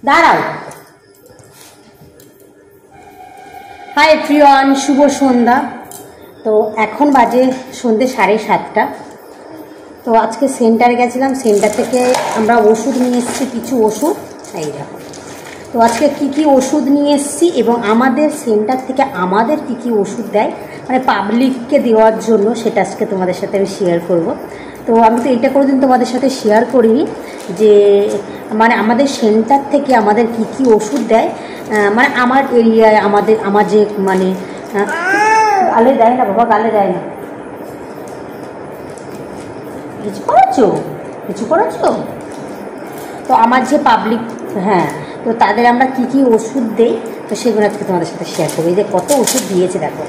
দাঁড়াও। Hi everyone, শুভ সন্ধ্যা। তো এখন বাজে সন্ধ্যে 7:30। তো আজকে সেন্টারে গেছিলাম, সেন্টার থেকে আমরা ওষুধ নিয়ে এসেছি, কিছু ওষুধ। এই দেখো, তো আজকে কি কি ওষুধ নিয়ে এসেছি এবং আমাদের সেন্টার থেকে আমাদের কি কি ওষুধ দেয়, মানে পাবলিককে দেওয়ার জন্য, সেটা আজকে তোমাদের সাথে আমি শেয়ার করব। তো আমি তো এটা কোনোদিন তোমাদের সাথে শেয়ার করিনি যে মানে আমাদের সেন্টার থেকে আমাদের কি কি ওষুধ দেয়, মানে আমার এরিয়ায় আমার যে মানে গালে দেয় না বাবা, গালে দেয় না। কিছু করেছো তো আমার যে পাবলিক, হ্যাঁ, তো তাদের আমরা কি কি ওষুধ দেই, তো সেগুলো আজকে তোমাদের সাথে শেয়ার করবো। এই যে কত ওষুধ দিয়েছে দেখো।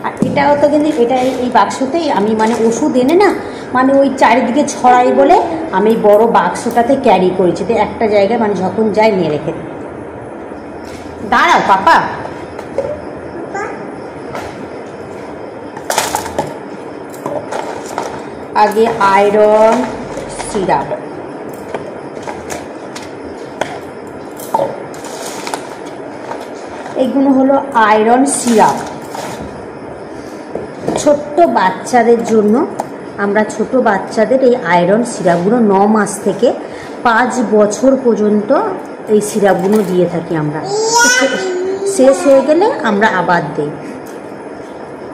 আর এটাও তো কিন্তু এটা এই বাক্সতেই আমি মানে ওষুধ এনে না, মানে ওই চারিদিকে ছড়াই বলে আমি বড় বাক্সটাতে ক্যারি করেছি, তো একটা জায়গায় মানে যখন যাই নিয়ে রেখে দিই। দাঁড়াও পাপা। আগে আয়রন সিরাপ, এইগুলো হলো আয়রন সিরাপ ছোট্ট বাচ্চাদের জন্য। আমরা ছোট বাচ্চাদের এই আয়রন সিরাপগুলো 9 মাস থেকে 5 বছর পর্যন্ত এই সিরাপগুলো দিয়ে থাকি আমরা। শেষ হয়ে গেলে আমরা আবার দিই।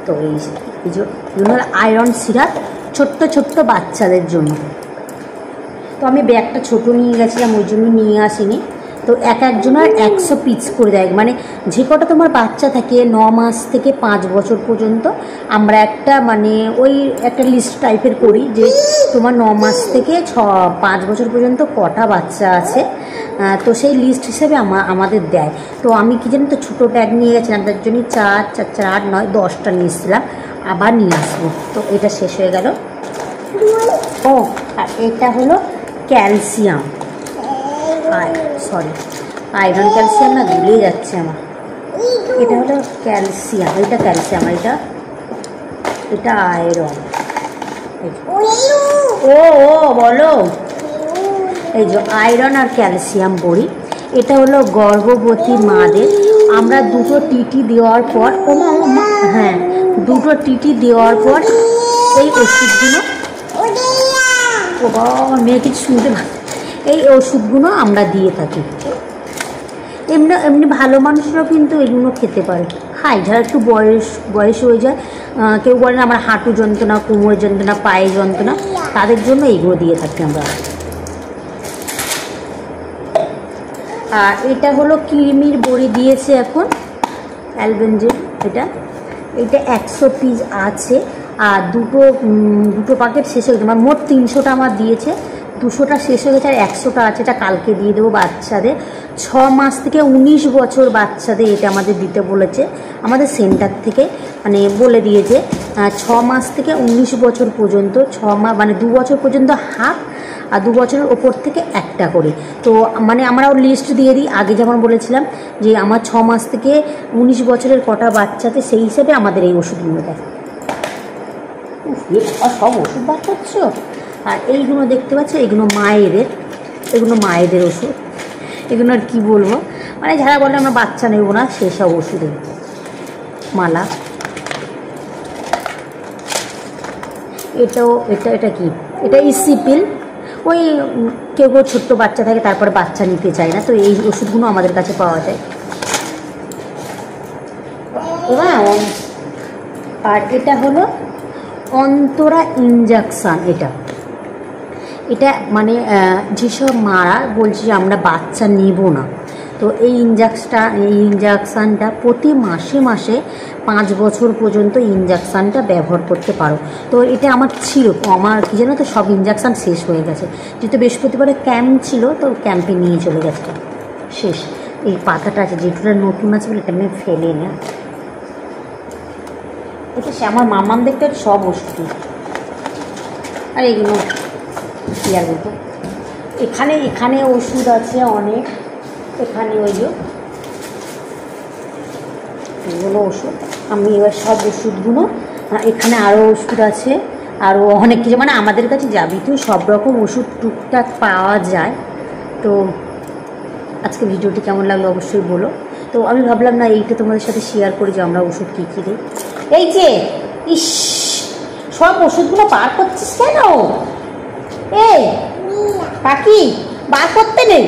তো এইগুলো আয়রন সিরাপ ছোট্ট বাচ্চাদের জন্য। তো আমি ব্যাগটা ছোট নিয়ে গেছিলাম, ওই জন্য নিয়ে আসিনি। তো একজনের 100 পিস করে দেয়, মানে যে কটা তোমার বাচ্চা থাকে 9 মাস থেকে 5 বছর পর্যন্ত, আমরা একটা মানে ওই একটা লিস্ট টাইপের করি যে তোমার 9 মাস থেকে 5 বছর পর্যন্ত কটা বাচ্চা আছে, তো সেই লিস্ট হিসেবে আমাদের দেয়। তো আমি কি জানি তো ছোটো ব্যাগ নিয়ে গেছিলাম, তার জন্য 4, 8, 9, 10টা নিয়ে এসেছিলাম, আবার নিয়ে আসবো। তো এটা শেষ হয়ে গেল। ও আর এটা হলো ক্যালসিয়াম, সরি আয়রন ক্যালসিয়াম না, ভুলে যাচ্ছে আমার। এটা হলো ক্যালসিয়াম, এটা ক্যালসিয়াম, এটা আয়রন। ও বলো, এই যে আয়রন আর ক্যালসিয়াম বড়ি। এটা হলো গর্ভবতী মাদের, আমরা 2টো টিটি দেওয়ার পর, হ্যাঁ 2টো টিটি দেওয়ার পর এই ওষুধগুলো, ও বাবা আমার মেয়ে কিছু শুনতে পারে, এই ওষুধগুলো আমরা দিয়ে থাকি। এমনি ভালো মানুষরাও কিন্তু এগুলো খেতে পারে, খায় যারা একটু বয়স হয়ে যায়। কেউ বলে না আমার হাঁটু যন্ত্রণা, কোমরের যন্ত্রণা, পায়ে যন্ত্রণা, তাদের জন্য এইগুলো দিয়ে থাকি আমরা। আর এটা হলো কৃমির বড়ি দিয়েছে এখন অ্যালবেঞ্জেল, এটা 100 পিস আছে। আর দুটো প্যাকেট শেষ হয়ে গেছে, আমার মোট 300টা আমার দিয়েছে, 200টা শেষ হয়ে গেছে আর 100টা আছে, এটা কালকে দিয়ে দেবো বাচ্চাদের। 6 মাস থেকে 19 বছর বাচ্চাদের এটা আমাদের দিতে বলেছে আমাদের সেন্টার থেকে, মানে বলে দিয়েছে 6 মাস থেকে 19 বছর পর্যন্ত, 6 মাস মানে 2 বছর পর্যন্ত হাফ, আর 2 বছরের ওপর থেকে একটা করে। তো মানে আমরাও লিস্ট দিয়ে দিই, আগে যেমন বলেছিলাম যে আমার 6 মাস থেকে 19 বছরের কটা বাচ্চাতে, সেই হিসেবে আমাদের এই ওষুধগুলো দেয়। সব ওষুধ বার করছো। আর এইগুলো দেখতে পাচ্ছ, এগুলো মায়েদের ওষুধ। এগুলো আর কী বলবো, মানে যারা বলে আমরা বাচ্চা নেব না, সেসব ওষুধের মালা। এটা কি, এটা ইসিপিল। ওই কেউ ছোট্ট বাচ্চা থাকে, তারপরে বাচ্চা নিতে চায় না, তো এই ওষুধগুলো আমাদের কাছে পাওয়া যায়। আর এটা হলো অন্তরা ইঞ্জেকশান। এটা মানে যেসব মারা বলছে যে আমরা বাচ্চা নেব না, তো এই ইঞ্জেকশানটা প্রতি মাসে 5 বছর পর্যন্ত ইঞ্জেকশানটা ব্যবহার করতে পারো। তো এটা আমার ছিল, আমার কি জানো তো সব ইঞ্জেকশান শেষ হয়ে গেছে, যেহেতু বৃহস্পতিবারে ক্যাম্প ছিল, তো ক্যাম্পে নিয়ে চলে গেছে, শেষ। এই পাতাটা আছে, যেটা নতুন আছে বলে এটা আমি ফেলে না। এটা সে আমার মামাম দেখতে সব ওষুধ। আর এগুলো কি আর বলতো, এখানে ওষুধ আছে অনেক, এখানে ওই যে এগুলো ওষুধ। আমি এবার সব ওষুধগুলো, এখানে আরও ওষুধ আছে, আরও অনেক কিছু, মানে আমাদের কাছে যাবতীয় সব রকম ওষুধ টুকটাক পাওয়া যায়। তো আজকে ভিডিওটি কেমন লাগলো অবশ্যই বলো। তো আমি ভাবলাম না এইটা তোমাদের সাথে শেয়ার করি যে আমরা ওষুধ কী কী দিই। এই যে ইস, সব ওষুধগুলো বার করছিস কেন? এই পাখি বার করতে নেই।